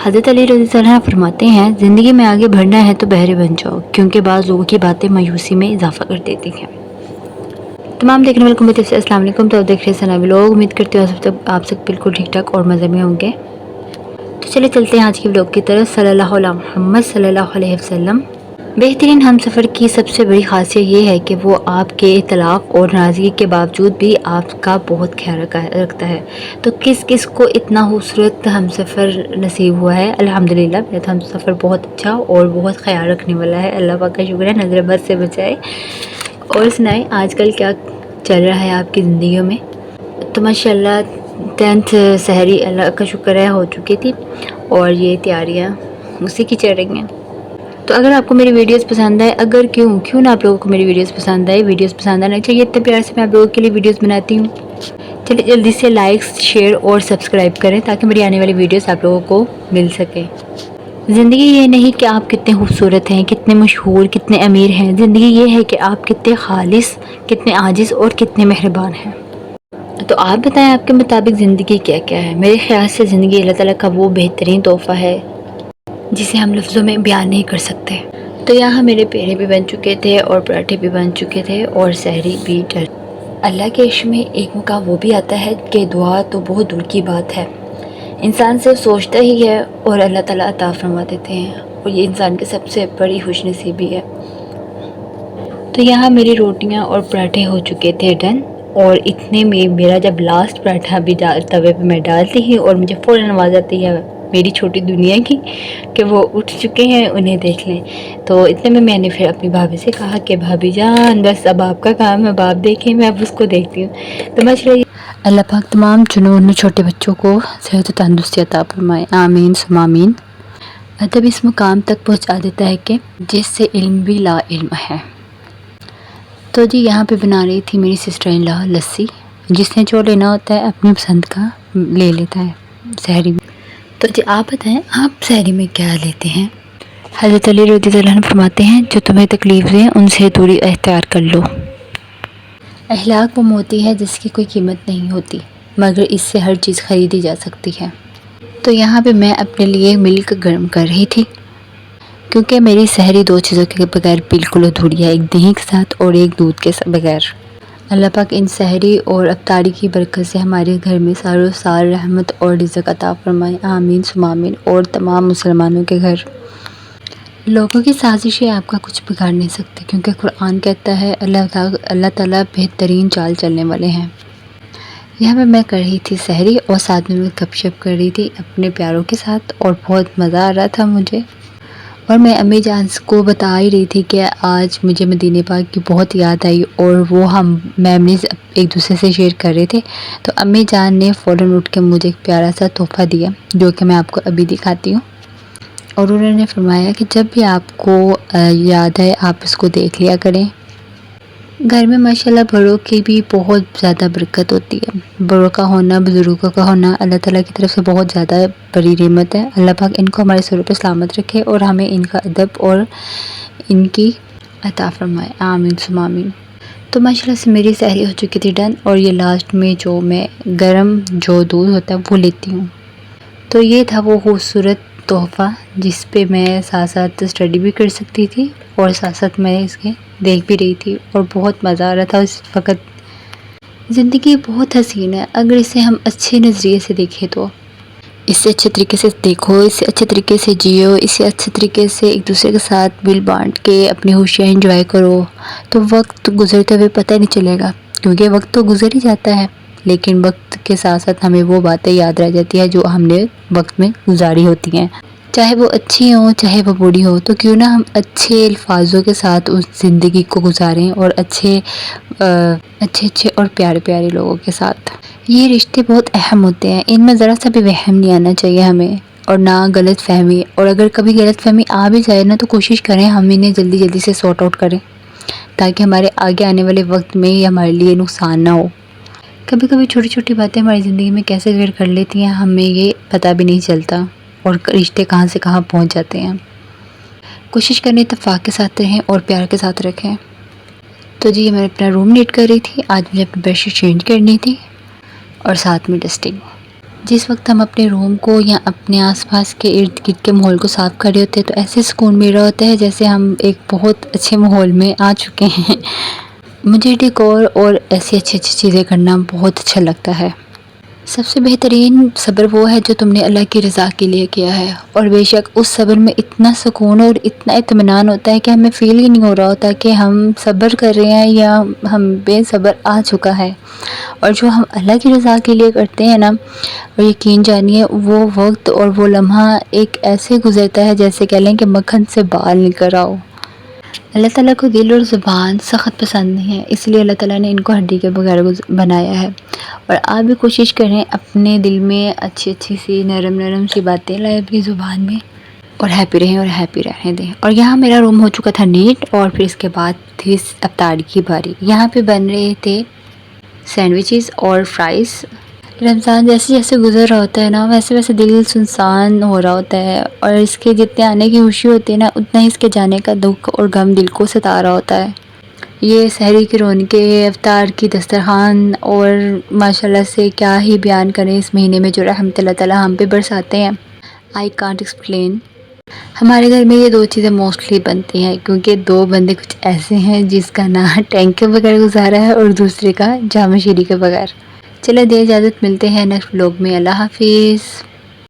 حضرت علی رضی اللہ عنہ فرماتے ہیں زندگی میں آگے بڑھنا ہے تو بہرے بن جاؤ، کیونکہ بعض لوگوں کی باتیں مایوسی میں اضافہ کر دیتی ہیں۔ تمام دیکھنے والوں کو میری طرف سے السلام علیکم۔ تو دیکھ رہے ہیں سنابی لوگ، امید کرتے ہو آپ سب بالکل ٹھیک ٹھاک اور مزے میں ہوں گے۔ تو چلے چلتے ہیں آج کی ولاگ کی طرف۔ صلی اللہ علیہ محمد صلی اللہ علیہ وسلم۔ بہترین ہم سفر کی سب سے بڑی خاصیت یہ ہے کہ وہ آپ کے اطلاق اور ناراضگی کے باوجود بھی آپ کا بہت خیال رکھتا ہے۔ تو کس کس کو اتنا خوبصورت ہم سفر نصیب ہوا ہے؟ الحمدللہ میرا تو ہم سفر بہت اچھا اور بہت خیال رکھنے والا ہے۔ اللہ پاک کا شکر ہے، نظر بد سے بچائے۔ اور سنائیں آج کل کیا چل رہا ہے آپ کی زندگیوں میں؟ تو ماشاءاللہ 10th سحری اللہ کا شکر ہے ہو چکی تھی، اور یہ تیاریاں اسی کی چل رہی ہیں۔ تو اگر آپ کو میری ویڈیوز پسند آئے، اگر کیوں نہ آپ لوگوں کو میری ویڈیوز پسند آئے، ویڈیوز پسند آنا چاہیے، اتنے پیار سے میں آپ لوگوں کے لیے ویڈیوز بناتی ہوں۔ چلیے جلدی سے لائکس، شیئر اور سبسکرائب کریں تاکہ میری آنے والی ویڈیوز آپ لوگوں کو مل سکے۔ زندگی یہ نہیں کہ آپ کتنے خوبصورت ہیں، کتنے مشہور، کتنے امیر ہیں۔ زندگی یہ ہے کہ آپ کتنے خالص، کتنے عاجز اور کتنے مہربان ہیں۔ تو آپ بتائیں آپ کے مطابق زندگی کیا کیا ہے؟ میرے خیال سے زندگی اللہ تعالیٰ کا وہ بہترین تحفہ ہے جسے ہم لفظوں میں بیان نہیں کر سکتے۔ تو یہاں میرے پیڑے بھی بن چکے تھے اور پراٹھے بھی بن چکے تھے اور سحری بھی اللہ کے عشق میں ایک مقام وہ بھی آتا ہے کہ دعا تو بہت دور کی بات ہے، انسان سے سوچتا ہی ہے اور اللہ تعالیٰ عطا فرما دیتے ہیں، اور یہ انسان کی سب سے بڑی خوش نصیبی ہے۔ تو یہاں میری روٹیاں اور پراٹھے ہو چکے تھے ڈن، اور اتنے میں میرا جب لاسٹ پراٹھا بھی توے پہ میں ڈالتی ہی اور مجھے فوراً آواز آتی ہے میری چھوٹی دنیا کی کہ وہ اٹھ چکے ہیں، انہیں دیکھ لیں۔ تو اتنے میں نے پھر اپنی بھابھی سے کہا کہ بھابھی جان بس اب آپ کا کام ہے، اب آپ دیکھیں میں اب اس کو دیکھتی ہوں۔ تو ماشاءاللہ اللہ پاک تمام چنون چھوٹے بچوں کو صحت و تندرستی عطا فرمائے، آمین ثم آمین۔ ادب اس مقام تک پہنچا دیتا ہے کہ جس سے علم بھی لا علم ہے۔ تو جی یہاں پہ بنا رہی تھی میری سسٹر ان لا لسی، جس نے جو لینا ہوتا ہے اپنی پسند کا لے لیتا ہے سحری میں۔ تو جی آپ بتائیں آپ سحری میں کیا لیتے ہیں؟ حضرت علی رضی اللہ عنہ فرماتے ہیں جو تمہیں تکلیف دیں ان سے دوری اختیار کر لو۔ اخلاق وہ موتی ہے جس کی کوئی قیمت نہیں ہوتی، مگر اس سے ہر چیز خریدی جا سکتی ہے۔ تو یہاں پہ میں اپنے لیے ملک گرم کر رہی تھی، کیونکہ میری سحری دو چیزوں کے بغیر بالکل ادھوری ہے، ایک دہی کے ساتھ اور ایک دودھ کے بغیر۔ اللہ پاک ان سحری اور افطاری کی برکت سے ہمارے گھر میں سالوں سال رحمت اور رزق عطا فرمائے، آمین ثم آمین، اور تمام مسلمانوں کے گھر۔ لوگوں کی سازشیں آپ کا کچھ بگاڑ نہیں سکتے، کیونکہ قرآن کہتا ہے اللہ تعالیٰ بہترین چال چلنے والے ہیں۔ یہاں میں کر رہی تھی سحری اور ساتھ میں گپ شپ کر رہی تھی اپنے پیاروں کے ساتھ، اور بہت مزہ آ رہا تھا مجھے۔ اور میں امی جان کو بتا ہی رہی تھی کہ آج مجھے مدینہ پاک کی بہت یاد آئی، اور وہ ہم میموریز ایک دوسرے سے شیئر کر رہے تھے۔ تو امی جان نے فوراً اٹھ کے مجھے ایک پیارا سا تحفہ دیا جو کہ میں آپ کو ابھی دکھاتی ہوں، اور انہوں نے فرمایا کہ جب بھی آپ کو یاد ہے آپ اس کو دیکھ لیا کریں۔ گھر میں ماشاءاللہ بڑوں کی بھی بہت زیادہ برکت ہوتی ہے، بڑوں کا ہونا، بزرگوں کا ہونا اللہ تعالیٰ کی طرف سے بہت زیادہ بڑی نعمت ہے۔ اللہ پاک ان کو ہمارے سروں پہ سلامت رکھے اور ہمیں ان کا ادب اور ان کی عطا فرمائے، آمین ثم آمین۔ تو ماشاءاللہ سے میری سحری ہو چکی تھی ڈن، اور یہ لاسٹ میں جو میں گرم جو دودھ ہوتا ہے وہ لیتی ہوں۔ تو یہ تھا وہ خوبصورت تحفہ جس پہ میں ساتھ ساتھ اسٹڈی بھی کر سکتی تھی اور ساتھ ساتھ میں اس کے دیکھ بھی رہی تھی، اور بہت مزہ آ رہا تھا اس وقت۔ زندگی بہت حسین ہے اگر اسے ہم اچھے نظریے سے دیکھیں، تو اسے اچھے طریقے سے دیکھو، اسے اچھے طریقے سے جیو، اسے اچھے طریقے سے ایک دوسرے کے ساتھ مل بانٹ کے اپنی خوشیاں انجوائے کرو، تو وقت گزرتے ہوئے پتہ نہیں چلے گا، کیونکہ وقت تو گزر ہی جاتا ہے، لیکن وقت کے ساتھ ساتھ ہمیں وہ باتیں یاد رہ جاتی ہیں جو ہم نے وقت میں گزاری ہوتی ہیں، چاہے وہ اچھی ہوں چاہے وہ بری ہو۔ تو کیوں نہ ہم اچھے الفاظوں کے ساتھ اس زندگی کو گزاریں، اور اچھے اور پیارے پیارے لوگوں کے ساتھ۔ یہ رشتے بہت اہم ہوتے ہیں، ان میں ذرا سا بھی وہم نہیں آنا چاہیے ہمیں، اور نہ غلط فہمی، اور اگر کبھی غلط فہمی آ بھی جائے نا تو کوشش کریں ہم انہیں جلدی جلدی سے سارٹ آؤٹ کریں، تاکہ ہمارے آگے آنے والے وقت میں یہ ہمارے لیے نقصان نہ ہو۔ کبھی کبھی چھوٹی چھوٹی باتیں ہماری زندگی میں کیسے گھر کر لیتی ہیں ہمیں یہ پتہ بھی نہیں چلتا، اور رشتے کہاں سے کہاں پہنچ جاتے ہیں۔ کوشش کریں اتفاق کے ساتھ رہیں اور پیار کے ساتھ رکھیں۔ تو جی میں اپنا روم نیٹ کر رہی تھی، آج مجھے اپنی بیڈ شیٹ چینج کرنی تھی، اور ساتھ میں ڈسٹنگ۔ جس وقت ہم اپنے روم کو یا اپنے آس پاس کے ارد گرد کے ماحول کو صاف کر رہے ہوتے ہیں تو ایسے سکون مل رہا ہوتا ہے جیسے ہم ایک بہت اچھے ماحول میں آ چکے ہیں۔ مجھے ڈیکور اور ایسی اچھی چیزیں کرنا بہت اچھا لگتا ہے۔ سب سے بہترین صبر وہ ہے جو تم نے اللہ کی رضا کے لیے کیا ہے، اور بے شک اس صبر میں اتنا سکون اور اتنا اطمینان ہوتا ہے کہ ہمیں فیل ہی نہیں ہو رہا ہوتا کہ ہم صبر کر رہے ہیں یا ہم بے صبر آ چکا ہے۔ اور جو ہم اللہ کی رضا کے لیے کرتے ہیں نا، اور یقین جانیے وہ وقت اور وہ لمحہ ایک ایسے گزرتا ہے جیسے کہہ لیں کہ مکھن سے بال نکل رہا ہو۔ اللہ تعالیٰ کو دل اور زبان سخت پسند نہیں ہے، اس لیے اللہ تعالیٰ نے ان کو ہڈی کے بغیر بنایا ہے۔ اور آپ بھی کوشش کریں اپنے دل میں اچھی اچھی سی نرم سی باتیں لائیں اپنی زبان میں، اور ہیپی رہیں اور ہیپی رہنے دیں۔ اور یہاں میرا روم ہو چکا تھا نیٹ، اور پھر اس کے بعد تھی افطار کی باری۔ یہاں پہ بن رہے تھے سینڈوچز اور فرائز۔ رمضان جیسے جیسے گزر رہا ہوتا ہے نا، ویسے ویسے دل سنسان ہو رہا ہوتا ہے، اور اس کے جتنے آنے کی خوشی ہوتی ہے نا، اتنا ہی اس کے جانے کا دکھ اور غم دل کو ستا رہا ہوتا ہے۔ یہ سحری کی رونقیں، افطار کی دسترخوان، اور ماشاءاللہ سے کیا ہی بیان کریں اس مہینے میں جو رحمت اللہ تعالیٰ ہم پہ برساتے ہیں، آئی کانٹ ایکسپلین۔ ہمارے گھر میں یہ دو چیزیں موسٹلی بنتی ہیں، کیونکہ دو بندے کچھ ایسے ہیں جس کا نہ ٹینک کے بغیر گزارا ہے اور دوسرے کا جامع شیری کے بغیر۔ چلے دے اجازت، ملتے ہیں نیکسٹ ولاگ میں۔ اللہ حافظ۔